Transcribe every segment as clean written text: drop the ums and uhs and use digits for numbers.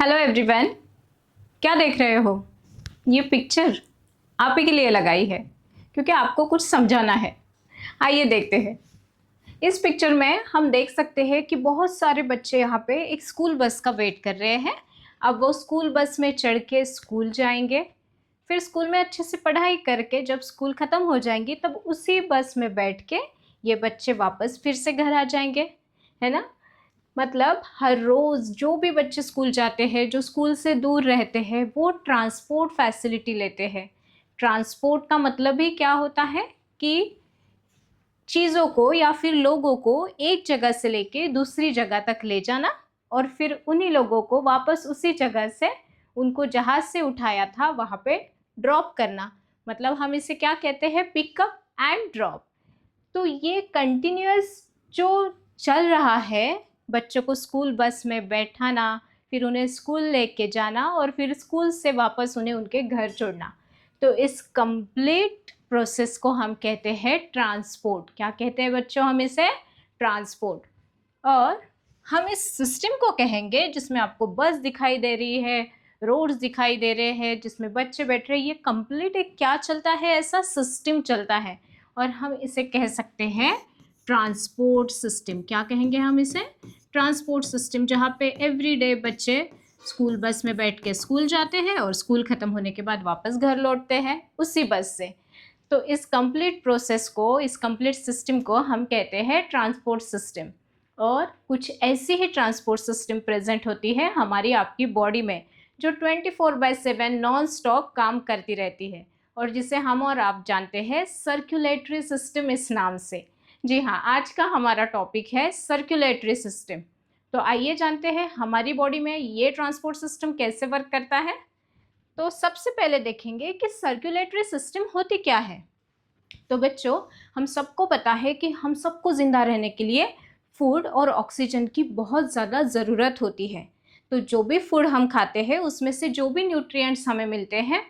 Hello everyone, क्या देख रहे हो? ये पिक्चर आप ही के लिए लगाई है क्योंकि आपको कुछ समझाना है। आइए देखते हैं। इस पिक्चर में हम देख सकते हैं कि बहुत सारे बच्चे यहाँ पे एक स्कूल बस का वेट कर रहे हैं। अब वो स्कूल बस में चढ़ के स्कूल जाएंगे, फिर स्कूल में अच्छे से पढ़ाई करके जब स्कूल ख़त्म हो जाएंगी तब उसी बस में बैठ के ये बच्चे वापस फिर से घर आ जाएंगे, है ना। मतलब हर रोज़ जो भी बच्चे स्कूल जाते हैं, जो स्कूल से दूर रहते हैं, वो ट्रांसपोर्ट फैसिलिटी लेते हैं। ट्रांसपोर्ट का मतलब ही क्या होता है कि चीज़ों को या फिर लोगों को एक जगह से लेके दूसरी जगह तक ले जाना और फिर उन्हीं लोगों को वापस उसी जगह से उनको जहाज़ से उठाया था वहाँ पे ड्रॉप करना। मतलब हम इसे क्या कहते हैं, पिकअप एंड ड्रॉप। तो ये कंटिन्यूअस जो चल रहा है, बच्चों को स्कूल बस में बैठाना, फिर उन्हें स्कूल लेके जाना और फिर स्कूल से वापस उन्हें उनके घर छोड़ना। तो इस कंप्लीट प्रोसेस को हम कहते हैं ट्रांसपोर्ट। क्या कहते हैं बच्चों हम इसे? ट्रांसपोर्ट। और हम इस सिस्टम को कहेंगे जिसमें आपको बस दिखाई दे रही है, रोड्स दिखाई दे रहे हैं, जिसमें बच्चे बैठ रहे हैं, ये कंप्लीट एक क्या चलता है, ऐसा सिस्टम चलता है और हम इसे कह सकते हैं ट्रांसपोर्ट सिस्टम। क्या कहेंगे हम इसे? ट्रांसपोर्ट सिस्टम, जहाँ पे एवरीडे बच्चे स्कूल बस में बैठ के स्कूल जाते हैं और स्कूल ख़त्म होने के बाद वापस घर लौटते हैं उसी बस से। तो इस कंप्लीट प्रोसेस को, इस कंप्लीट सिस्टम को हम कहते हैं ट्रांसपोर्ट सिस्टम। और कुछ ऐसी ही ट्रांसपोर्ट सिस्टम प्रेजेंट होती है हमारी आपकी बॉडी में, जो 24/7 नॉन स्टॉप काम करती रहती है और जिसे हम और आप जानते हैं सर्कुलेटरी सिस्टम इस नाम से। जी हाँ, आज का हमारा टॉपिक है सर्कुलेटरी सिस्टम। तो आइए जानते हैं हमारी बॉडी में ये ट्रांसपोर्ट सिस्टम कैसे वर्क करता है। तो सबसे पहले देखेंगे कि सर्कुलेटरी सिस्टम होती क्या है। तो बच्चों, हम सबको पता है कि हम सबको ज़िंदा रहने के लिए फूड और ऑक्सीजन की बहुत ज़्यादा ज़रूरत होती है। तो जो भी फूड हम खाते हैं उसमें से जो भी न्यूट्रिएंट्स हमें मिलते हैं,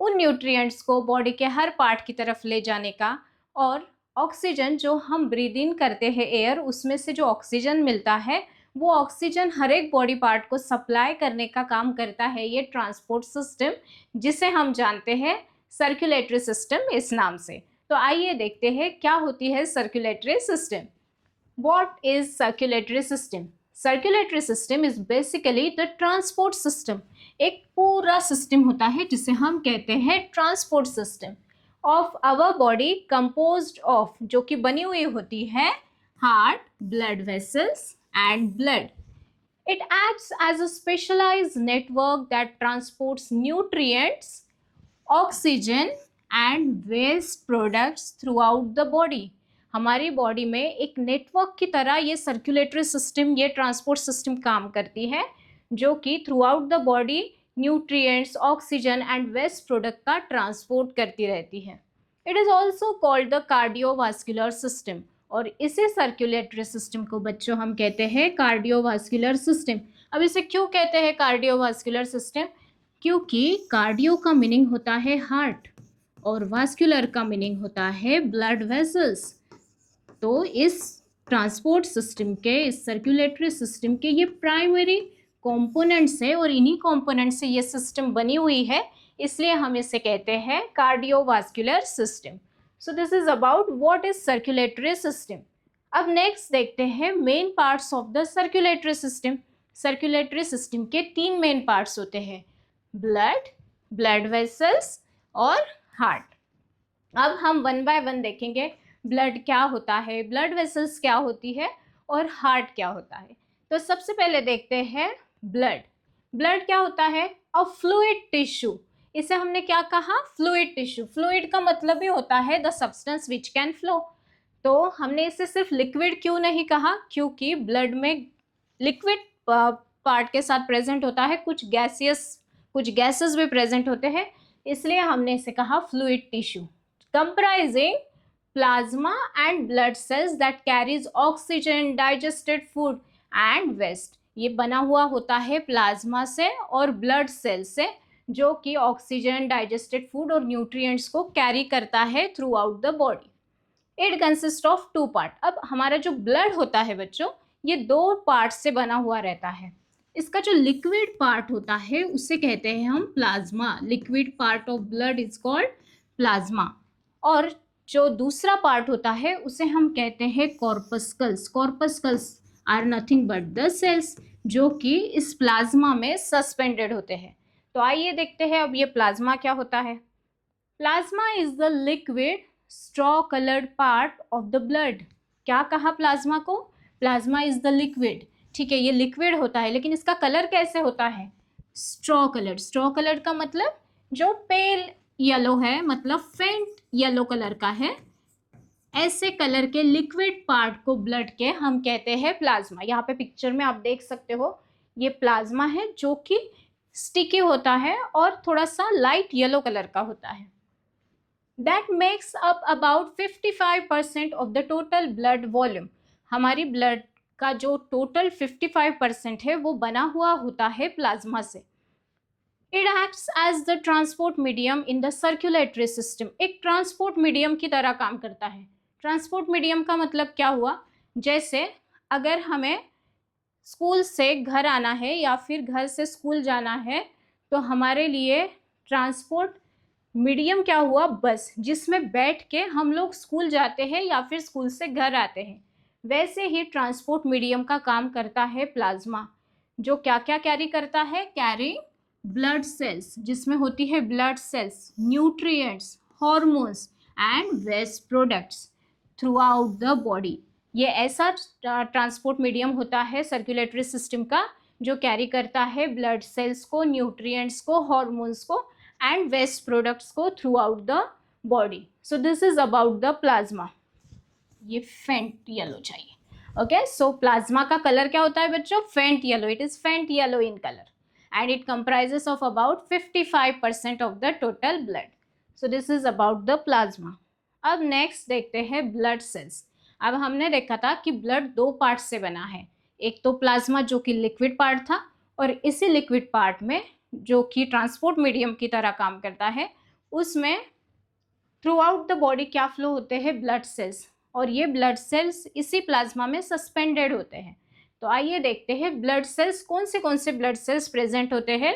उन न्यूट्रिएंट्स को बॉडी के हर पार्ट की तरफ ले जाने का, और ऑक्सीजन जो हम ब्रीद इन करते हैं एयर, उसमें से जो ऑक्सीजन मिलता है वो ऑक्सीजन हर एक बॉडी पार्ट को सप्लाई करने का काम करता है ये ट्रांसपोर्ट सिस्टम, जिसे हम जानते हैं सर्कुलेटरी सिस्टम इस नाम से। तो आइए देखते हैं क्या होती है circulatory system. What is circulatory system? Circulatory system is basically the transport system. एक पूरा सिस्टम होता है जिसे हम कहते हैं transport system of our body, composed of, जो कि बनी हुई होती है heart, blood vessels and blood. It acts as a specialized network that transports nutrients, oxygen and waste products throughout the body. हमारी बॉडी में एक नेटवर्क की तरह ये सर्कुलेटरी सिस्टम, ये ट्रांसपोर्ट सिस्टम काम करती है, जो कि throughout the body nutrients, oxygen and waste product का ट्रांसपोर्ट करती रहती है. It is also called the cardiovascular system. और इसी सर्कुलेटरी सिस्टम को बच्चों हम कहते हैं कार्डियोवास्कुलर सिस्टम. अब इसे क्यों कहते हैं कार्डियोवास्कुलर सिस्टम? क्योंकि कार्डियो का मीनिंग होता है हार्ट और वास्कुलर का मीनिंग होता है ब्लड वेसल्स. तो इस ट्रांसपोर्ट सिस्टम के, इस सर्कुलेटरी सिस्टम के ये प्राइमरी कंपोनेंट्स है और इन्हीं कंपोनेंट से ये सिस्टम बनी हुई है, इसलिए हम इसे कहते हैं cardiovascular system. So this is about what is circulatory system. अब नेक्स्ट देखते हैं main parts of the circulatory system. Circulatory system के 3 मेन पार्ट्स होते हैं, ब्लड, ब्लड वेसल्स और हार्ट. अब हम वन बाय वन देखेंगे ब्लड क्या होता है, ब्लड वेसल्स क्या होती है और हार्ट क्या होता है. तो सबसे पहले देखते हैं ब्लड. ब्लड क्या होता है? अ फ्लूइड टिश्यू. इसे हमने क्या कहा? Fluid tissue. फ्लूइड का मतलब ही होता है the substance which can flow. तो हमने इसे सिर्फ लिक्विड क्यों नहीं कहा? क्योंकि ब्लड में लिक्विड पार्ट के साथ प्रेजेंट होता है, कुछ गैसेस भी प्रेजेंट होते हैं, इसलिए हमने इसे कहा fluid tissue. Comprising plasma and blood cells that carries oxygen, digested food and waste. ये बना हुआ होता है प्लाज्मा से और ब्लड सेल से, जो कि ऑक्सीजन, डाइजेस्टेड फूड और न्यूट्रिएंट्स को कैरी करता है through out the body. It consist of 2 part. अब हमारा जो ब्लड होता है बच्चों, ये 2 पार्ट से बना हुआ रहता है. इसका जो लिक्विड पार्ट होता है उसे कहते हैं हम plasma. Liquid part of blood is called plasma. और जो दूसरा पार्ट होता है उसे हम कहते हैं corpuscles. Corpuscles are nothing but the cells जो कि इस प्लाज्मा में सस्पेंडेड होते हैं। तो आइए देखते हैं अब ये प्लाज्मा क्या होता है। Plasma is the liquid straw coloured part of the blood. क्या कहा प्लाज्मा को? Plasma is the liquid. ठीक है, ये लिक्विड होता है, लेकिन इसका कलर कैसे होता है? Straw coloured. स्ट्रॉ कलर्ड का मतलब जो पेल येलो है, मतलब फेंट येलो कलर का है। ऐसे कलर के लिक्विड पार्ट को ब्लड के हम कहते हैं प्लाज्मा। यहाँ पे पिक्चर में आप देख सकते हो, ये प्लाज्मा है जो कि स्टिकी होता है और थोड़ा सा लाइट येलो कलर का होता है। That makes up about 55% of the total blood volume। हमारी ब्लड का जो टोटल 55% है वो बना हुआ होता है प्लाज्मा से। It acts as the transport medium in the circulatory system। एक ट्रांसपोर्ट मीडियम की तरह काम करता है। ट्रांसपोर्ट मीडियम का मतलब क्या हुआ? जैसे अगर हमें स्कूल से घर आना है या फिर घर से स्कूल जाना है, तो हमारे लिए ट्रांसपोर्ट मीडियम क्या हुआ? बस, जिसमें बैठ के हम लोग स्कूल जाते हैं या फिर स्कूल से घर आते हैं। वैसे ही ट्रांसपोर्ट मीडियम का काम करता है प्लाज्मा, जो क्या क्या कैरी करता है? कैरी ब्लड सेल्स, जिसमें होती है blood cells, nutrients, hormones and waste products throughout the body. ये ऐसा ट्रांसपोर्ट मीडियम होता है सर्कुलेटरी सिस्टम का जो कैरी करता है ब्लड सेल्स को, न्यूट्रिएंट्स को, हॉर्मोन्स को एंड वेस्ट प्रोडक्ट्स को through out the body. So this is about the plasma. ये फेंट येलो चाहिए। ओके, सो प्लाज्मा का कलर क्या होता है बच्चों? फेंट येलो। इट इज फेंट yellow in colour and it comprises of about 55% of the total blood. So this is about the plasma. अब नेक्स्ट देखते हैं ब्लड सेल्स। अब हमने देखा था कि ब्लड दो पार्ट से बना है। एक तो प्लाज्मा जो कि लिक्विड पार्ट था, और इसी लिक्विड पार्ट में जो कि ट्रांसपोर्ट मीडियम की तरह काम करता है, उसमें थ्रू आउट द बॉडी क्या फ्लो होते हैं? Blood cells. और ये ब्लड सेल्स इसी प्लाज्मा में सस्पेंडेड होते हैं। तो आइए देखते हैं ब्लड सेल्स कौन से ब्लड सेल्स प्रेजेंट होते हैं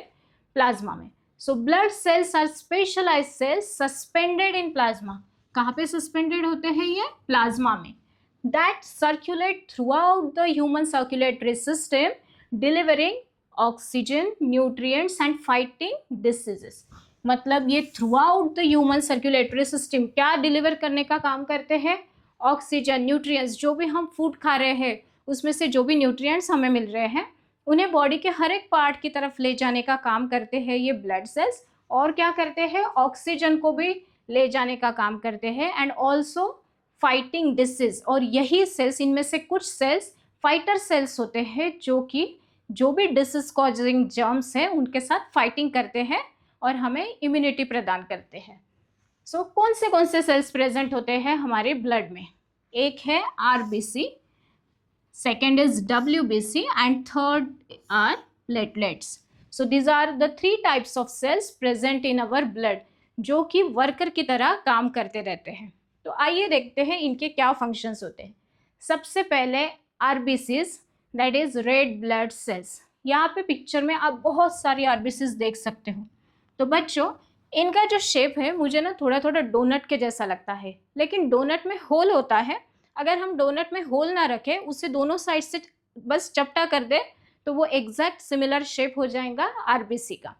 प्लाज्मा में। So blood cells are specialised cells suspended in plasma. कहाँ पे सस्पेंडेड होते हैं ये? प्लाज्मा में। That circulate throughout the human circulatory system, delivering oxygen, nutrients and fighting diseases. मतलब ये throughout the human circulatory system क्या deliver करने का काम करते हैं? ऑक्सीजन, न्यूट्रिएंट्स, जो भी हम फूड खा रहे हैं उसमें से जो भी न्यूट्रिएंट्स हमें मिल रहे हैं उन्हें बॉडी के हर एक पार्ट की तरफ ले जाने का काम करते हैं ये ब्लड सेल्स। और क्या करते हैं? ऑक्सीजन को भी ले जाने का काम करते हैं एंड ऑल्सो फाइटिंग डिसीज। और यही सेल्स, इनमें से कुछ सेल्स फाइटर सेल्स होते हैं जो कि जो भी डिसीज कॉजिंग जर्म्स हैं उनके साथ फाइटिंग करते हैं और हमें इम्यूनिटी प्रदान करते हैं। सो कौन से सेल्स प्रेजेंट होते हैं हमारे ब्लड में? एक है RBC, second is WBC and third are platelets. So these are the 3 types of cells present in our blood जो कि वर्कर की तरह काम करते रहते हैं। तो आइए देखते हैं इनके क्या फंक्शंस होते हैं। सबसे पहले RBCs, that is red blood cells. यहाँ पे पिक्चर में आप बहुत सारी आरबीसीज देख सकते हो। तो बच्चों, इनका जो शेप है मुझे ना थोड़ा थोड़ा डोनट के जैसा लगता है, लेकिन डोनट में होल होता है। अगर हम डोनट में होल ना रखें, उसे दोनों साइड से बस चपटा कर दे तो वो एग्जैक्ट सिमिलर शेप हो जाएगा आरबीसी का।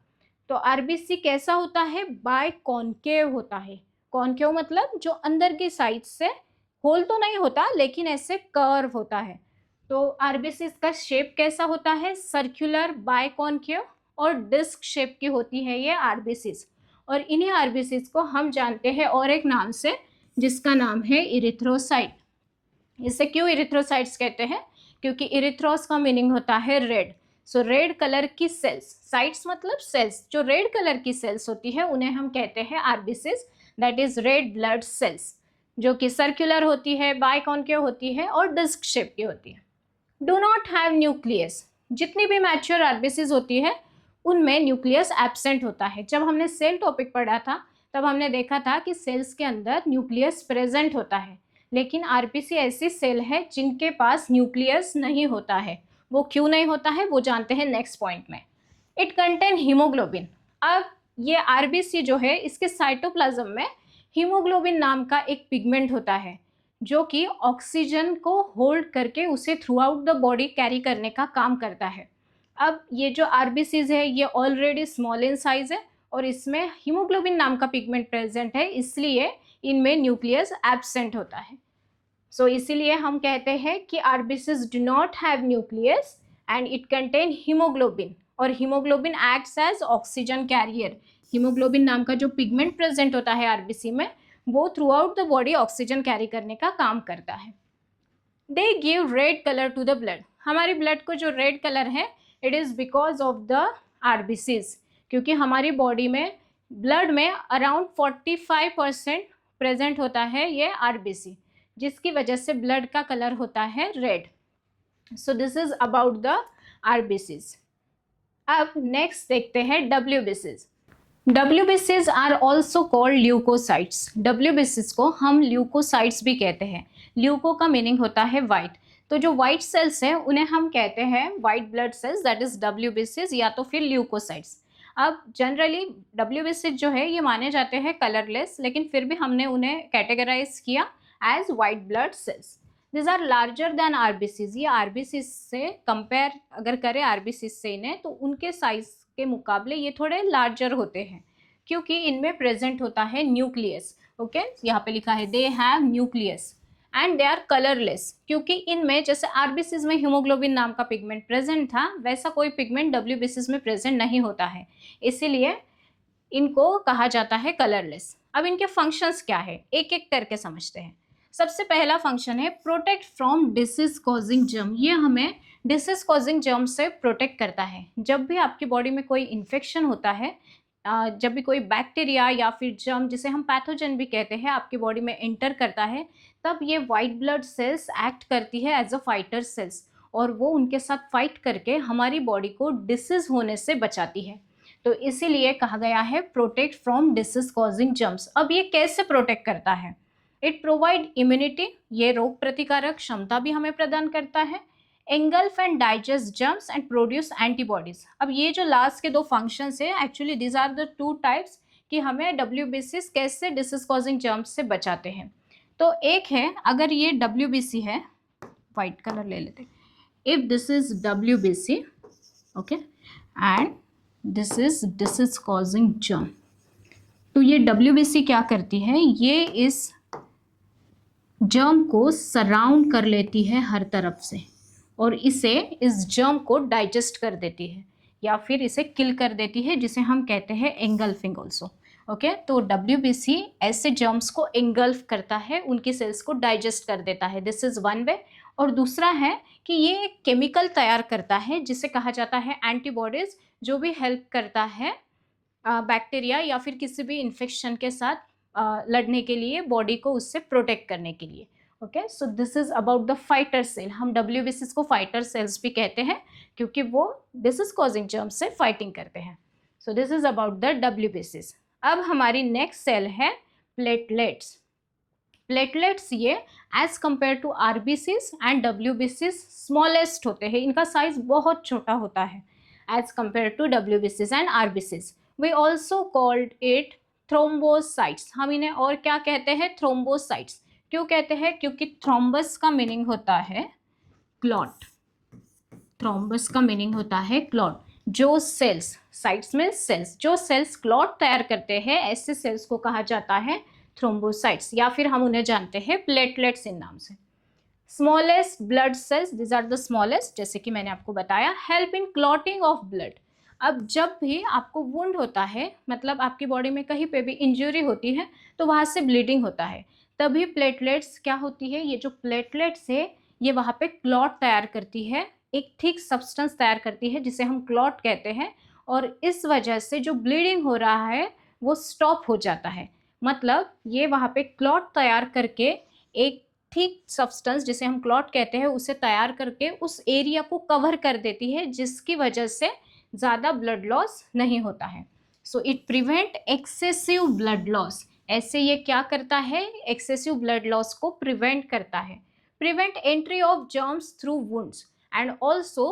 तो आरबीसी कैसा होता है? बाय कॉन्केव होता है। कॉन्केव मतलब जो अंदर की साइड से होल तो नहीं होता लेकिन ऐसे कर्व होता है। तो आरबीसी का शेप कैसा होता है? सर्कुलर, बाय कॉन्केव और डिस्क शेप की होती है ये आरबीसीज। और इन्हीं आरबीसीज को हम जानते हैं और एक नाम से, जिसका नाम है इरिथ्रोसाइट। इसे क्यों इरिथ्रोसाइट्स कहते हैं? क्योंकि इरिथ्रोस का मीनिंग होता है रेड। सो रेड कलर की सेल्स, साइट्स मतलब सेल्स, जो रेड कलर की सेल्स होती है उन्हें हम कहते हैं RBCs, that is red blood cells, जो कि सर्कुलर होती है, बाइकॉन्केव होती है और डिस्क शेप की होती है। Do not have nucleus. जितनी भी मैच्योर आरबीसीज होती है उनमें न्यूक्लियस एब्सेंट होता है। जब हमने सेल टॉपिक पढ़ा था तब हमने देखा था कि सेल्स के अंदर न्यूक्लियस प्रेजेंट होता है, लेकिन आरबीसी ऐसी सेल है जिनके पास न्यूक्लियस नहीं होता है। वो क्यों नहीं होता है वो जानते हैं नेक्स्ट पॉइंट में। It contain haemoglobin. अब ये आरबीसी जो है इसके साइटोप्लाज्म में हीमोग्लोबिन नाम का एक पिगमेंट होता है जो कि ऑक्सीजन को होल्ड करके उसे through out the body carry करने का काम करता है। अब ये जो आरबीसीज है ये ऑलरेडी स्मॉल इन साइज है और इसमें हीमोग्लोबिन नाम का पिगमेंट प्रेजेंट है, इसलिए इनमें न्यूक्लियस एब्सेंट होता है। सो इसीलिए हम कहते हैं कि RBCs do not have nucleus and it contain haemoglobin, और haemoglobin acts as oxygen carrier. Haemoglobin नाम का जो पिगमेंट प्रेजेंट होता है आरबीसी में वो throughout the body oxygen carry करने का काम करता है। They give red colour to the blood. हमारी ब्लड को जो रेड कलर है it is because of the RBCs, क्योंकि हमारी बॉडी में ब्लड में अराउंड 45% प्रेजेंट होता है ये आरबीसी, जिसकी वजह से ब्लड का कलर होता है red. So this is about the RBCs. अब नेक्स्ट देखते हैं डब्ल्यूबीसीज। डब्ल्यूबीसीज आर ऑल्सो कॉल्ड ल्यूकोसाइट्स। डब्ल्यूबीसीज को हम ल्यूकोसाइट्स भी कहते हैं। ल्यूको का मीनिंग होता है वाइट, तो जो वाइट सेल्स हैं उन्हें हम कहते हैं white blood cells, that is डब्ल्यूबीसीज या तो फिर ल्यूकोसाइट्स। अब जनरली डब्ल्यूबीसीज जो है ये माने जाते हैं कलरलेस, लेकिन फिर भी हमने उन्हें कैटेगराइज किया as white blood cells. This are larger than RBCs. ये आरबीसीज से कंपेयर अगर करें आरबीसीज से इन्हें, तो उनके साइज के मुकाबले ये थोड़े लार्जर होते हैं क्योंकि इनमें प्रेजेंट होता है न्यूक्लियस। ओके, यहाँ पे लिखा है they have nucleus and they are colourless, क्योंकि इनमें जैसे आरबीसीज में हीमोग्लोबिन नाम का पिगमेंट प्रेजेंट था वैसा कोई पिगमेंट डब्ल्यूबीसीज में प्रेजेंट नहीं होता है, इसीलिए इनको कहा जाता है कलरलेस। अब इनके फंक्शंस क्या है एक एक करके समझते हैं। सबसे पहला फंक्शन है protect from disease causing germ. ये हमें डिसीज कॉजिंग जर्म से प्रोटेक्ट करता है। जब भी आपकी बॉडी में कोई इन्फेक्शन होता है, जब भी कोई बैक्टीरिया या फिर जर्म जिसे हम पैथोजन भी कहते हैं आपकी बॉडी में एंटर करता है, तब ये वाइट ब्लड सेल्स एक्ट करती है एज अ फाइटर सेल्स, और वो उनके साथ फाइट करके हमारी बॉडी को डिसीज होने से बचाती है। तो इसीलिए कहा गया है protect from disease causing germs. अब ये कैसे प्रोटेक्ट करता है? इट प्रोवाइड इम्यूनिटी, ये रोग प्रतिकारक क्षमता भी हमें प्रदान करता है। Engulf and digest germs and produce antibodies. अब ये जो लास्ट के दो फंक्शंस है actually this are the two types कि हमें डब्ल्यूबीसीज कैसे डिसीज कॉजिंग जर्म्स से बचाते हैं। तो एक है, अगर ये डब्ल्यूबीसी है, वाइट कलर ले लेते, if this is WBC okay and this is disease causing germ, तो ये डब्ल्यूबीसी क्या करती है, ये इस जर्म को सराउंड कर लेती है हर तरफ से और इसे इस जर्म को डाइजेस्ट कर देती है या फिर इसे किल कर देती है, जिसे हम कहते हैं एंगल्फिंग ऑल्सो। ओके, तो डब्ल्यूबीसी ऐसे जर्म्स को एंगल्फ करता है, उनकी सेल्स को डाइजेस्ट कर देता है, दिस इज वन वे। और दूसरा है कि ये एक केमिकल तैयार करता है जिसे कहा जाता है एंटीबॉडीज, जो भी हेल्प करता है बैक्टीरिया या फिर किसी भी इन्फेक्शन के साथ लड़ने के लिए, बॉडी को उससे प्रोटेक्ट करने के लिए। Okay, so this is about the fighter cell. हम डब्ल्यूबीसीज को फाइटर सेल्स भी कहते हैं क्योंकि वो डिसीज कॉजिंग जर्म्स से फाइटिंग करते हैं। So this is about the डब्ल्यूबीसीज। अब हमारी नेक्स्ट सेल है प्लेटलेट्स। प्लेटलेट्स ये as compare to RBCs and डब्ल्यूबीसीज स्मॉलेस्ट होते हैं, इनका साइज बहुत छोटा होता है एज कंपेयर टू डब्ल्यूबीसीज and RBCs. We also called it thrombocytes. हम इन्हें और क्या कहते हैं, थ्रोम्बोसाइट्स। क्यों कहते हैं? क्योंकि थ्रोम्बस का मीनिंग होता है क्लॉट। थ्रोम्बस का मीनिंग होता है क्लॉट। जो सेल्स, साइट्स में सेल्स, जो सेल्स क्लॉट तैयार करते हैं ऐसे सेल्स को कहा जाता है थ्रोम्बोसाइट्स, या फिर हम उन्हें जानते हैं प्लेटलेट्स इन नाम से। Smallest blood cells, this are the smallest, जैसे कि मैंने आपको बताया, help in clotting of blood. अब जब भी आपको वुंड होता है, मतलब आपकी बॉडी में कहीं पे भी इंजरी होती है तो वहाँ से ब्लीडिंग होता है, तभी प्लेटलेट्स क्या होती है, ये जो प्लेटलेट्स है ये वहाँ पे क्लॉट तैयार करती है, एक थिक सब्सटेंस तैयार करती है जिसे हम क्लॉट कहते हैं, और इस वजह से जो ब्लीडिंग हो रहा है वो स्टॉप हो जाता है। मतलब ये वहाँ पे क्लॉट तैयार करके एक थिक सब्सटेंस जिसे हम क्लॉट कहते हैं उसे तैयार करके उस एरिया को कवर कर देती है, जिसकी वजह से ज़्यादा ब्लड लॉस नहीं होता है। So it prevent excessive blood loss. ऐसे ये क्या करता है, एक्सेसिव ब्लड लॉस को प्रिवेंट करता है। Prevent entry of germs through wounds and also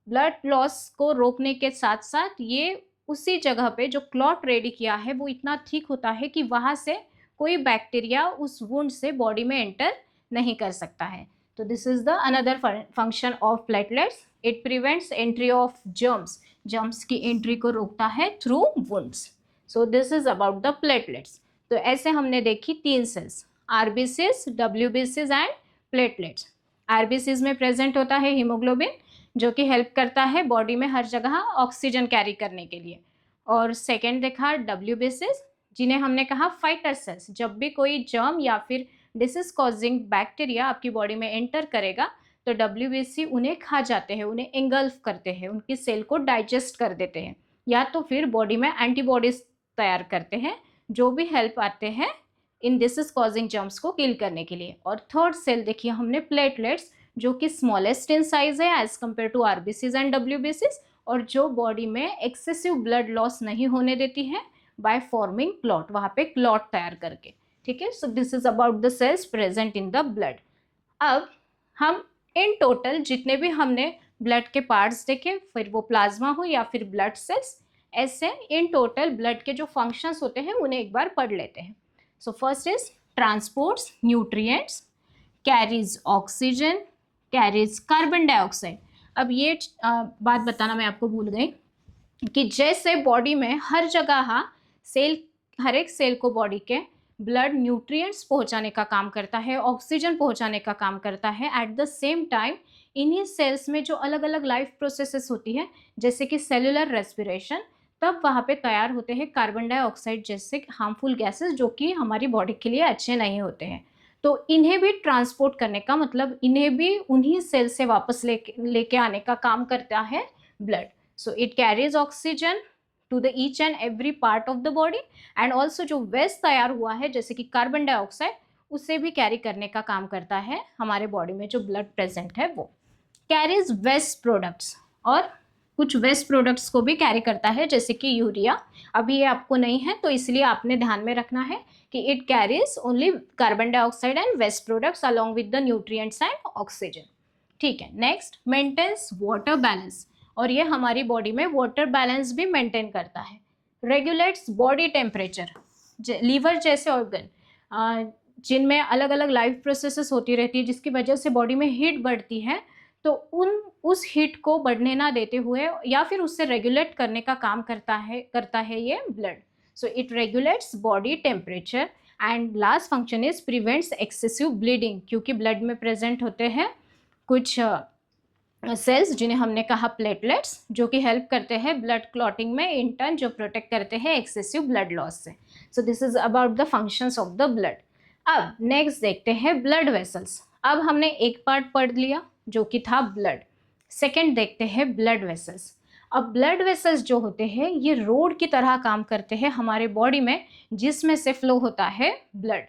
blood loss को रोकने के साथ साथ ये उसी जगह पे जो क्लॉट रेडी किया है वो इतना थिक होता है कि वहाँ से कोई बैक्टीरिया उस वुंड से बॉडी में एंटर नहीं कर सकता है. तो this is the another function of platelets. It prevents entry of germs. Germs की एंट्री को रोकता है through wounds. So this is about the platelets. तो ऐसे हमने देखी 3 सेल्स, आरबीसीज, डब्ल्यूबीसीज एंड प्लेटलेट्स. आरबीसीज में प्रेजेंट होता है हीमोग्लोबिन जो कि हेल्प करता है बॉडी में हर जगह ऑक्सीजन कैरी करने के लिए. और सेकेंड देखा डब्ल्यूबीसीज, जिन्हें हमने कहा फाइटर सेल्स. जब भी कोई जर्म या फिर डिसीज कॉजिंग बैक्टीरिया आपकी बॉडी में एंटर करेगा तो डब्ल्यूबीसी उन्हें खा जाते हैं, उन्हें एंगल्फ करते हैं, उनकी सेल को डाइजेस्ट कर देते हैं, या तो फिर बॉडी में एंटीबॉडीज तैयार करते हैं जो भी हेल्प आते हैं इन डिसीज कॉजिंग जर्म्स को किल करने के लिए. और थर्ड सेल देखिए हमने प्लेटलेट्स, जो कि स्मॉलेस्ट इन साइज है as compare to RBCs and डब्ल्यूबीसीज, और जो बॉडी में एक्सेसिव ब्लड लॉस नहीं होने देती है बाय फॉर्मिंग क्लॉट, वहाँ पे क्लॉट तैयार करके. ठीक है. So this is about the sales present in the blood. अब हम इन टोटल जितने भी हमने ब्लड के पार्ट्स देखे, फिर वो प्लाज्मा हो या फिर ब्लड सेल्स, ऐसे इन टोटल ब्लड के जो फंक्शंस होते हैं उन्हें एक बार पढ़ लेते हैं. So first is transports nutrients, carries oxygen, carries carbon dioxide. अब ये बात बताना मैं आपको भूल गई कि जैसे बॉडी में हर जगह सेल, हर एक सेल को बॉडी के ब्लड न्यूट्रिएंट्स पहुंचाने का काम करता है, ऑक्सीजन पहुंचाने का काम करता है, एट द सेम टाइम इन्हीं सेल्स में जो अलग अलग लाइफ प्रोसेसेस होती है जैसे कि सेलुलर रेस्पिरेशन, तब वहाँ पे तैयार होते हैं कार्बन डाइऑक्साइड जैसे हार्मफुल गैसेस जो कि हमारी बॉडी के लिए अच्छे नहीं होते हैं. तो इन्हें भी ट्रांसपोर्ट करने का मतलब इन्हें भी उन्हीं सेल से वापस लेके आने का काम करता है blood. So it carries oxygen to the each and every part of the body, and also जो वेस्ट तैयार हुआ है जैसे कि कार्बन डाइऑक्साइड, उसे भी कैरी करने का काम करता है हमारे बॉडी में जो ब्लड प्रेजेंट है वो. कैरीज वेस्ट प्रोडक्ट्स, और कुछ वेस्ट प्रोडक्ट्स को भी कैरी करता है जैसे कि यूरिया. अभी ये आपको नहीं है तो इसलिए आपने ध्यान में रखना है कि it carries only carbon dioxide and waste products along with the nutrients and oxygen. ठीक है. नेक्स्ट, मेंटेन्स वाटर बैलेंस, और ये हमारी बॉडी में वाटर बैलेंस भी मेंटेन करता है. Regulates body temperature. लीवर जैसे ऑर्गन जिनमें अलग अलग लाइफ प्रोसेसेस होती रहती है जिसकी वजह से बॉडी में हीट बढ़ती है, तो उस हीट को बढ़ने ना देते हुए या फिर उससे रेगुलेट करने का काम करता है ये blood. So it regulates body temperature. And last function is prevents excessive bleeding, क्योंकि ब्लड में प्रेजेंट होते हैं कुछ सेल्स जिन्हें हमने कहा प्लेटलेट्स, जो कि हेल्प करते हैं ब्लड क्लॉटिंग में, इन टर्न जो प्रोटेक्ट करते हैं एक्सेसिव ब्लड लॉस से. सो this is about the functions of the blood. अब नेक्स्ट देखते हैं ब्लड वेसल्स. अब हमने एक पार्ट पढ़ लिया जो कि था ब्लड. सेकेंड देखते हैं ब्लड वेसल्स. अब ब्लड वेसल्स जो होते हैं ये रोड की तरह काम करते हैं हमारे बॉडी में, जिसमें से फ्लो होता है blood.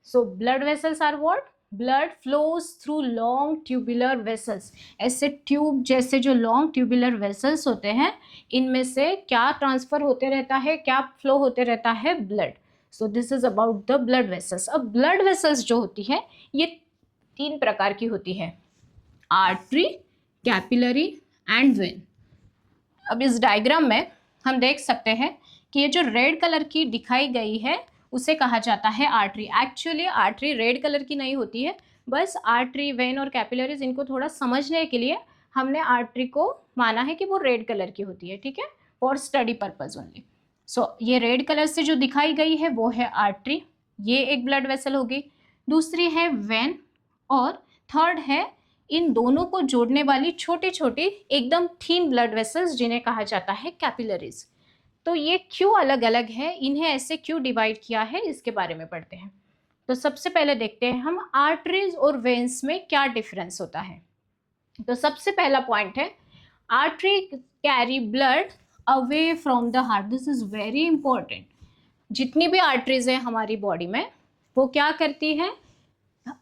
So blood vessels are what? Blood flows through long tubular vessels. ऐसे ट्यूब जैसे जो लॉन्ग ट्यूबुलर वेसल्स होते हैं, इनमें से क्या ट्रांसफर होते रहता है, क्या फ्लो होते रहता है? Blood. So this is about the blood vessels. अब ब्लड वेसल्स जो होती है ये 3 प्रकार की होती है, आर्टरी, कैपिलरी एंड वेन. अब इस डायग्राम में हम देख सकते हैं कि ये जो रेड कलर की दिखाई गई है उसे कहा जाता है artery. Actually artery red colour की नहीं होती है, बस आर्टरी, वेन और कैपिलरीज, इनको थोड़ा समझने के लिए हमने आर्टरी को माना है कि वो रेड कलर की होती है. ठीक है, फॉर स्टडी पर्पज ओनली. सो ये रेड कलर से जो दिखाई गई है वो है आर्टरी, ये एक ब्लड वेसल होगी. दूसरी है वेन, और थर्ड है इन दोनों को जोड़ने वाली छोटी छोटी एकदम थीन ब्लड वेसल्स जिन्हें कहा जाता है कैपिलरीज. तो ये क्यों अलग अलग है, इन्हें ऐसे क्यों डिवाइड किया है, इसके बारे में पढ़ते हैं. तो सबसे पहले देखते हैं हम आर्टरीज और वेन्स में क्या डिफरेंस होता है. तो सबसे पहला पॉइंट है, artery carry blood away from the heart. This is very important. जितनी भी आर्टरीज है हमारी बॉडी में वो क्या करती है,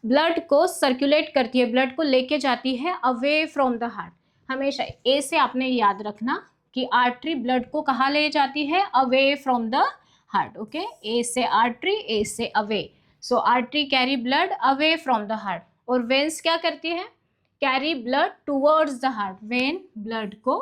ब्लड को सर्कुलेट करती है, ब्लड को लेके जाती है अवे फ्रॉम द हार्ट. हमेशा ए से आपने याद रखना कि आर्टरी ब्लड को कहाँ ले जाती है, away from the heart. Okay, A से आर्टरी, ए से away. So artery carry blood away from the heart. और वेन्स क्या करती है, carry blood towards the heart, vein blood को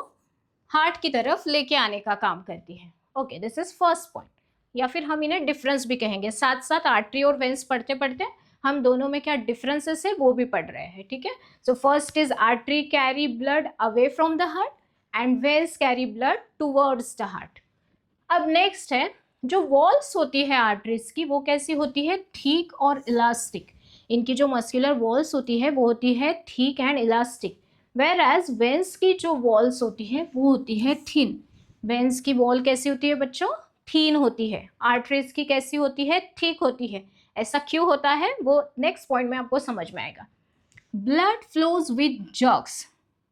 हार्ट की तरफ लेके आने का काम करती है। Okay, this is first point, या फिर हम इन्हें डिफरेंस भी कहेंगे। साथ साथ आर्टरी और वेन्स पढ़ते पढ़ते हम दोनों में क्या डिफरेंसेस है वो भी पढ़ रहे हैं, ठीक है। So first is artery carry blood away from the heart and veins carry blood towards the heart. अब नेक्स्ट है, जो वॉल्स होती है आर्टरीज की वो कैसी होती है, थिक और इलास्टिक। इनकी जो मस्कुलर वॉल्स होती है वो होती है thick and elastic, whereas veins की जो वॉल्स होती है वो होती है थिन। वेन्स की वॉल कैसी होती है बच्चों, थीन होती है। आर्टरीज की कैसी होती है, थिक होती है। ऐसा क्यों होता है वो नेक्स्ट पॉइंट में आपको समझ में आएगा। ब्लड फ्लोज विद जर्क्स,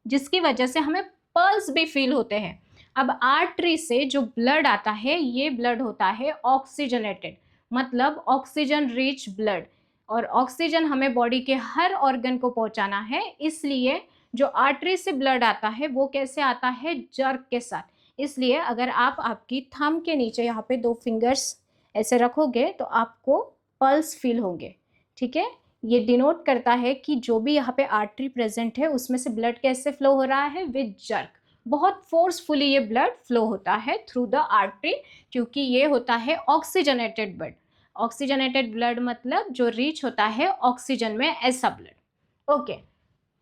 जिसकी वजह से हमें पल्स भी फील होते हैं। अब आर्टरी से जो ब्लड आता है ये ब्लड होता है ऑक्सीजनेटेड, मतलब ऑक्सीजन रिच ब्लड, और ऑक्सीजन हमें बॉडी के हर ऑर्गन को पहुंचाना है। इसलिए जो आर्टरी से ब्लड आता है वो कैसे आता है, जर्क के साथ। इसलिए अगर आप आपकी थंब के नीचे यहाँ पे 2 फिंगर्स ऐसे रखोगे तो आपको पल्स फील होंगे, ठीक है। ये डिनोट करता है कि जो भी यहाँ पे आर्टरी प्रेजेंट है उसमें से ब्लड कैसे फ्लो हो रहा है, विद जर्क। बहुत फोर्सफुली ये ब्लड फ्लो होता है थ्रू द आर्टरी, क्योंकि ये होता है ऑक्सीजनेटेड ब्लड। ऑक्सीजनेटेड ब्लड मतलब जो रीच होता है ऑक्सीजन में, ऐसा ब्लड। ओके,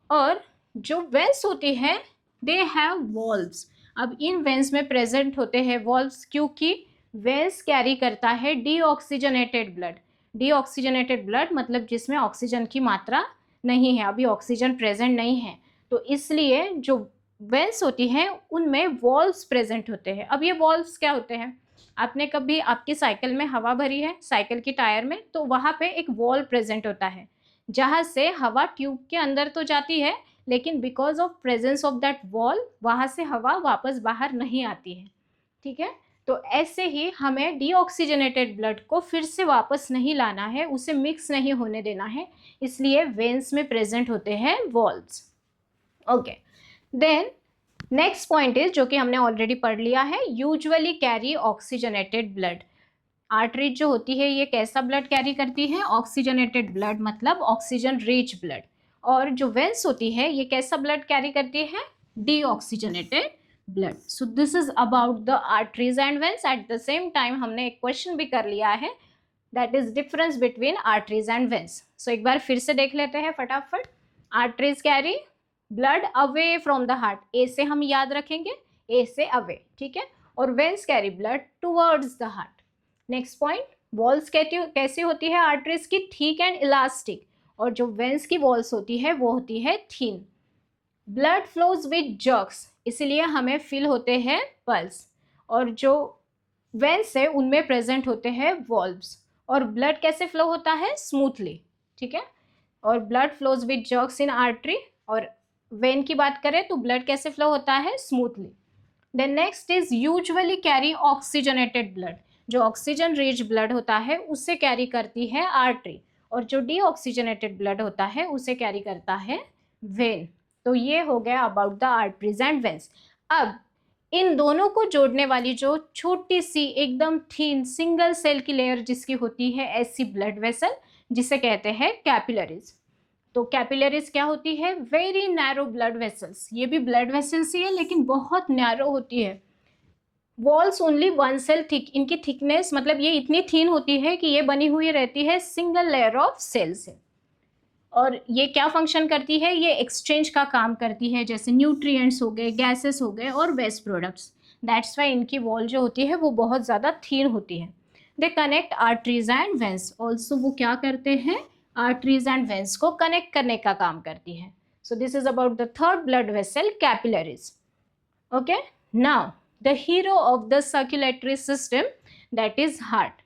और जो वेन्स होती है दे हैव वॉल्व्स। अब इन वेन्स में प्रेजेंट होते हैं वॉल्व्स, क्योंकि वेन्स कैरी करता है डीऑक्सीजनेटेड ब्लड। डीऑक्सीजनेटेड ब्लड मतलब जिसमें ऑक्सीजन की मात्रा नहीं है, अभी ऑक्सीजन प्रेजेंट नहीं है, तो इसलिए जो वेन्स होती हैं उनमें वॉल्व्स प्रेजेंट होते हैं। अब ये वॉल्व्स क्या होते हैं, आपने कभी आपकी साइकिल में हवा भरी है साइकिल की टायर में, तो वहाँ पे एक वॉल प्रेजेंट होता है जहाँ से हवा ट्यूब के अंदर तो जाती है, लेकिन because of presence of that wall वहाँ से हवा वापस बाहर नहीं आती है, ठीक है। तो ऐसे ही हमें डीऑक्सीजनेटेड ब्लड को फिर से वापस नहीं लाना है, उसे मिक्स नहीं होने देना है, इसलिए वेन्स में प्रेजेंट होते हैं valves. Okay, then next point is, जो कि हमने ऑलरेडी पढ़ लिया है, usually carry oxygenated blood. Artery जो होती है ये कैसा ब्लड कैरी करती है, ऑक्सीजनेटेड ब्लड, मतलब ऑक्सीजन रिच ब्लड। और जो वेन्स होती है ये कैसा ब्लड कैरी करती है, deoxygenated blood. So this is about the arteries and veins. At the same time हमने एक क्वेश्चन भी कर लिया है, that is difference between arteries and veins. So एक बार फिर से देख लेते हैं फटाफट। Arteries carry blood away from the heart, A से हम याद रखेंगे, ए से अवे, ठीक है। और veins carry blood towards the heart. Next point, walls कैसी होती है आर्टरीज की, थिक एंड इलास्टिक, और जो वेन्स की वॉल्स होती है वो होती है thin. Blood flows with jerks, इसलिए हमें फील होते हैं पल्स, और जो वेन्स है उनमें प्रेजेंट होते हैं वॉल्व्स। और ब्लड कैसे फ्लो होता है, स्मूथली, ठीक है। और blood flows with jerks in artery, और वेन की बात करें तो ब्लड कैसे फ्लो होता है, smoothly. Then next is usually carry oxygenated blood, जो ऑक्सीजन रिच ब्लड होता है उससे कैरी करती है आर्टरी, और जो डीऑक्सीजनेटेड ब्लड होता है उसे कैरी करता है वेन। तो ये हो गया about the arteries and veins. अब इन दोनों को जोड़ने वाली जो छोटी सी एकदम थीन सिंगल सेल की लेयर जिसकी होती है ऐसी ब्लड वेसल, जिसे कहते हैं कैपिलरीज। तो कैपिलरीज क्या होती है, वेरी नैरो ब्लड वेसल्स। ये भी ब्लड वेसल्स ही है लेकिन बहुत नैरो होती है। वॉल्स ओनली 1 सेल थिक, इनकी थिकनेस मतलब ये इतनी थीन होती है कि ये बनी हुई रहती है सिंगल लेयर ऑफ सेल से। और ये क्या फंक्शन करती है, ये एक्सचेंज का काम करती है, जैसे न्यूट्रिएंट्स हो गए, गैसेस हो गए और वेस्ट प्रोडक्ट्स। दैट्स वाई इनकी वॉल जो होती है वो बहुत ज़्यादा थीन होती है। They connect arteries and veins also, वो क्या करते हैं, आर्टरीज एंड वेन्स को कनेक्ट करने का काम करती है। So this is about the third blood vessel, capillaries. Okay, now the hero of the circulatory system, that is heart.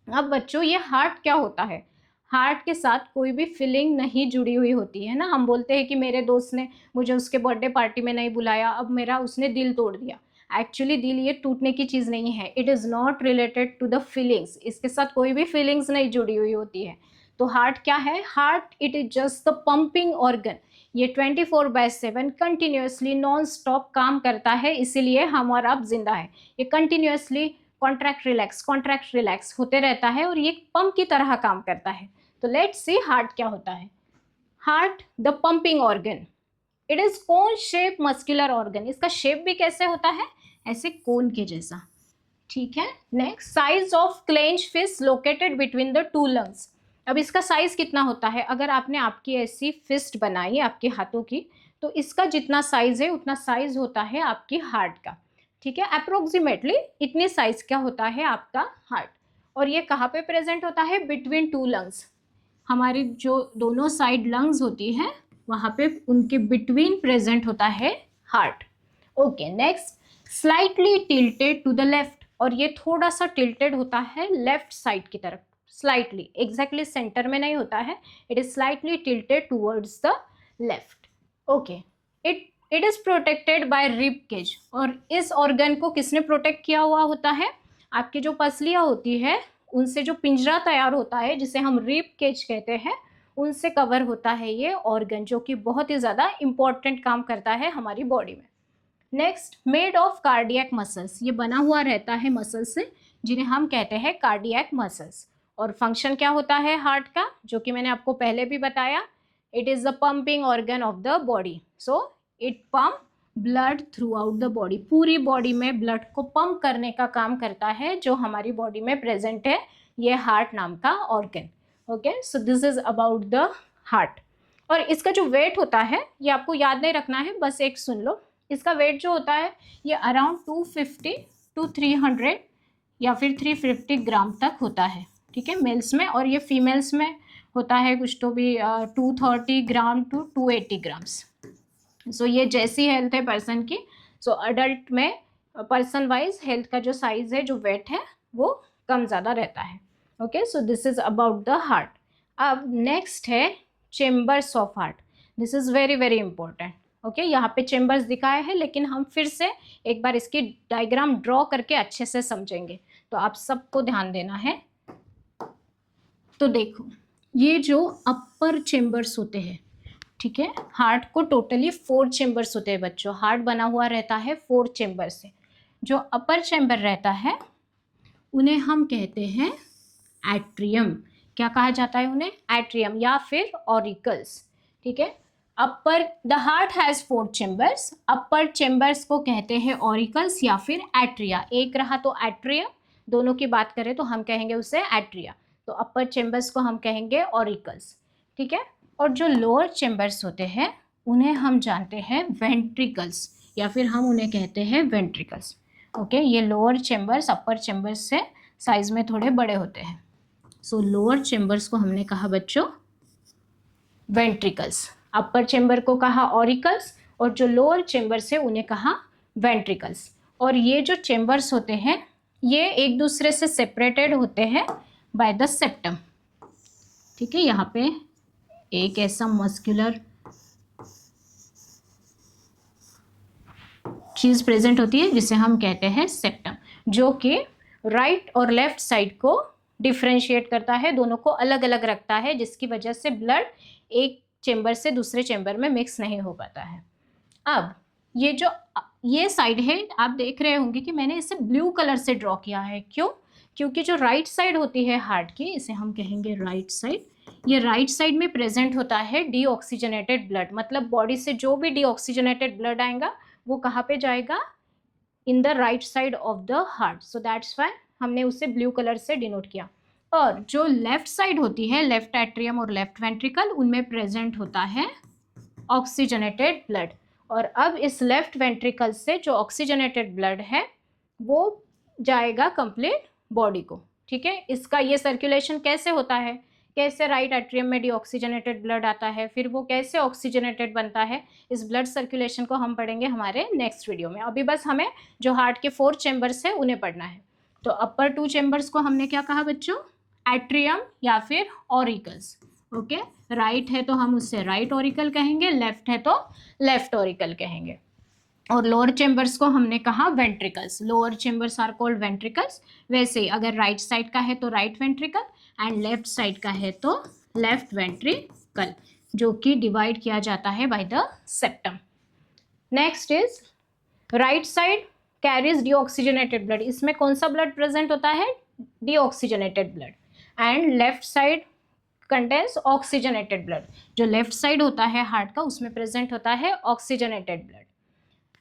अब बच्चों ये हार्ट क्या होता है, हार्ट के साथ कोई भी फीलिंग नहीं जुड़ी हुई होती है ना। हम बोलते हैं कि मेरे दोस्त ने मुझे उसके बर्थडे पार्टी में नहीं बुलाया, अब मेरा उसने दिल तोड़ दिया। एक्चुअली दिल ये टूटने की चीज़ नहीं है, it is not related to the feelings, इसके साथ कोई भी फीलिंग्स नहीं जुड़ी हुई होती है। तो हार्ट क्या है, heart it is just the pumping organ. ये 24/7 कंटिन्यूसली नॉन स्टॉप काम करता है, इसीलिए हम और आप जिंदा है। ये कंटिन्यूसली कॉन्ट्रैक्ट रिलैक्स होते रहता है और ये पंप की तरह काम करता है। तो लेट्स सी हार्ट क्या होता है। Heart the pumping organ, it is cone shape muscular organ, इसका शेप भी कैसे होता है, ऐसे कोन के जैसा, ठीक है। Next, size of clench fist located between the two lungs. अब इसका साइज कितना होता है, अगर आपने आपकी ऐसी फिस्ट बनाई आपके हाथों की, तो इसका जितना साइज है उतना साइज होता है आपकी हार्ट का, ठीक है। अप्रोक्सीमेटली इतनी साइज क्या होता है आपका हार्ट। और ये कहाँ पे प्रेजेंट होता है, बिटवीन टू लंग्स, हमारी जो दोनों साइड लंग्स होती हैं वहाँ पे उनके बिटवीन प्रेजेंट होता है heart. Okay, next, slightly tilted to the left, और ये थोड़ा सा टिल्टेड होता है लेफ्ट साइड की तरफ, स्लाइटली, एग्जैक्टली सेंटर में नहीं होता है, it is slightly tilted towards the left. Okay, it is protected by rib cage, और इस ऑर्गन को किसने प्रोटेक्ट किया हुआ होता है, आपकी जो पसलियाँ होती है उनसे जो पिंजरा तैयार होता है जिसे हम रिब केज कहते हैं, उनसे कवर होता है ये ऑर्गन, जो कि बहुत ही ज़्यादा इंपॉर्टेंट काम करता है हमारी बॉडी में। Next, made of cardiac muscles, ये बना हुआ रहता है मसल्स से जिन्हें हम कहते हैं कार्डियक मसल्स। और फंक्शन क्या होता है हार्ट का, जो कि मैंने आपको पहले भी बताया, it is the pumping organ of the body, so it pump blood through out the body, पूरी बॉडी में ब्लड को पंप करने का काम करता है जो हमारी बॉडी में प्रेजेंट है ये हार्ट नाम का organ. Okay, so this is about the heart. और इसका जो वेट होता है ये आपको याद नहीं रखना है, बस एक सुन लो, इसका वेट जो होता है ये अराउंड 250 to 300 या फिर 350 ग्राम तक होता है, ठीक है, मेल्स में। और ये फीमेल्स में होता है कुछ तो भी 230 ग्राम टू 280 ग्राम्स। सो ये जैसी हेल्थ है पर्सन की, सो अडल्ट में पर्सन वाइज हेल्थ का जो साइज है, जो वेट है, वो कम ज़्यादा रहता है। Okay, so this is about the heart. अब नेक्स्ट है chambers of heart, this is very very important. Okay, यहाँ पे चेम्बर्स दिखाए हैं, लेकिन हम फिर से एक बार इसकी डायग्राम ड्रॉ करके अच्छे से समझेंगे, तो आप सबको ध्यान देना है। तो देखो, ये जो अपर चेम्बर्स होते हैं, ठीक है, हार्ट को टोटली 4 चेम्बर्स होते हैं बच्चों, हार्ट बना हुआ रहता है 4 चेम्बर से। जो अपर चेम्बर रहता है उन्हें हम कहते हैं एट्रियम। क्या कहा जाता है उन्हें, एट्रियम या फिर ऑरिकल्स, ठीक है। Upper, the heart has 4 chambers, upper chambers को कहते हैं ऑरिकल्स या फिर एट्रिया। एक रहा तो एट्रियम, दोनों की बात करें तो हम कहेंगे उसे एट्रिया, तो अपर चेम्बर्स को हम कहेंगे ऑरिकल्स, ठीक है। और जो लोअर चेम्बर्स होते हैं उन्हें हम जानते हैं वेंट्रिकल्स, या फिर हम उन्हें कहते हैं वेंट्रिकल्स। ओके, ये लोअर चेम्बर्स अपर चेम्बर्स से साइज में थोड़े बड़े होते हैं। सो लोअर चेम्बर्स को हमने कहा बच्चों वेंट्रिकल्स, अपर चेम्बर को कहा ऑरिकल्स, और जो लोअर चेम्बर्स है उन्हें कहा वेंट्रिकल्स। और ये जो चेम्बर्स होते हैं ये एक दूसरे से सेपरेटेड होते हैं बाय द सेप्टम, ठीक है। यहाँ पे एक ऐसा मस्कुलर चीज प्रेजेंट होती है जिसे हम कहते हैं सेप्टम, जो कि राइट और लेफ्ट साइड को डिफ्रेंशिएट करता है, दोनों को अलग अलग रखता है, जिसकी वजह से ब्लड एक चेम्बर से दूसरे चेम्बर में मिक्स नहीं हो पाता है। अब ये जो ये साइड है, आप देख रहे होंगे कि मैंने इसे ब्लू कलर से ड्रॉ किया है, क्यों, क्योंकि जो राइट साइड होती है हार्ट की, इसे हम कहेंगे राइट साइड, ये राइट साइड में प्रेजेंट होता है डीऑक्सीजनेटेड ब्लड, मतलब बॉडी से जो भी डीऑक्सीजनेटेड ब्लड आएगा वो कहाँ पे जाएगा, in the right side of the heart, so that's why हमने उसे ब्लू कलर से डिनोट किया। और जो लेफ्ट साइड होती है, लेफ्ट एट्रियम और लेफ्ट वेंट्रिकल, उनमें प्रेजेंट होता है ऑक्सीजनेटेड ब्लड। और अब इस लेफ्ट वेंट्रिकल से जो ऑक्सीजनेटेड ब्लड है वो जाएगा कंप्लीट बॉडी को, ठीक है। इसका ये सर्कुलेशन कैसे होता है, कैसे राइट एट्रियम में डीऑक्सीजनेटेड ब्लड आता है, फिर वो कैसे ऑक्सीजनेटेड बनता है, इस ब्लड सर्कुलेशन को हम पढ़ेंगे हमारे नेक्स्ट वीडियो में। अभी बस हमें जो हार्ट के 4 चेम्बर्स है उन्हें पढ़ना है। तो अपर 2 चेम्बर्स को हमने क्या कहा बच्चों, एट्रियम या फिर ऑरिकल्स। ओके, राइट है तो हम उससे राइट ऑरिकल कहेंगे, लेफ्ट है तो लेफ्ट ऑरिकल कहेंगे। और लोअर चेम्बर्स को हमने कहा ventricles, lower chambers are called ventricles. वैसे ही अगर राइट साइड का है तो right ventricle and left side का है तो लेफ्ट वेंट्रिकल, जो कि डिवाइड किया जाता है by the septum. Next is right side carries deoxygenated blood, इसमें कौन सा ब्लड प्रेजेंट होता है, deoxygenated blood. And left side contains oxygenated blood. जो लेफ्ट साइड होता है हार्ट का उसमें प्रेजेंट होता है oxygenated blood.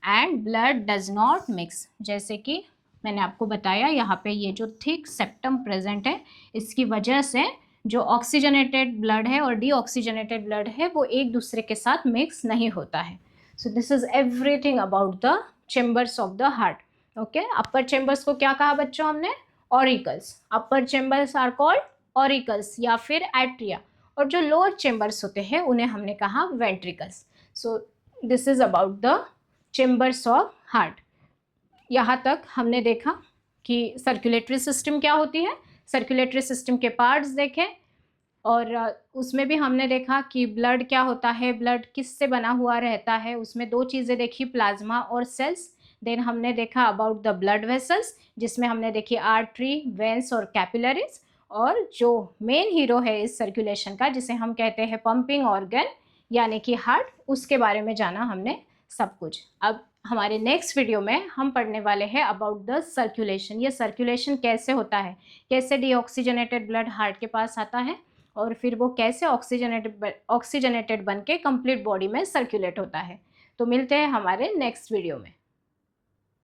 And blood does not mix, जैसे कि मैंने आपको बताया यहाँ पे ये जो थिक सेप्टम प्रेजेंट है, इसकी वजह से जो ऑक्सीजनेटेड ब्लड है और डीऑक्सीजनेटेड ब्लड है वो एक दूसरे के साथ मिक्स नहीं होता है। So this is everything about the chambers of the heart. Okay, upper chambers को क्या कहा बच्चों हमने? Auricles. Upper chambers are called auricles या फिर एट्रिया, और जो लोअर चेम्बर्स होते हैं उन्हें हमने कहा ventricles. So this is about the chambers of heart. यहाँ तक हमने देखा कि सर्कुलेटरी सिस्टम क्या होती है, सर्कुलेटरी सिस्टम के पार्ट्स देखे, और उसमें भी हमने देखा कि ब्लड क्या होता है, ब्लड किससे बना हुआ रहता है। उसमें दो चीज़ें देखी, प्लाज्मा और सेल्स। देन हमने देखा अबाउट द ब्लड वेसल्स, जिसमें हमने देखी आर्टरी, वेंस और कैपिलरीज। और जो मेन हीरो है इस सर्कुलेशन का, जिसे हम कहते हैं पंपिंग ऑर्गन यानी कि हार्ट, उसके बारे में जाना हमने सब कुछ। अब हमारे नेक्स्ट वीडियो में हम पढ़ने वाले हैं अबाउट द सर्कुलेशन। ये सर्कुलेशन कैसे होता है, कैसे डीऑक्सीजनेटेड ब्लड हार्ट के पास आता है, और फिर वो कैसे ऑक्सीजनेटेड बन के कंप्लीट बॉडी में सर्कुलेट होता है। तो मिलते हैं हमारे नेक्स्ट वीडियो में।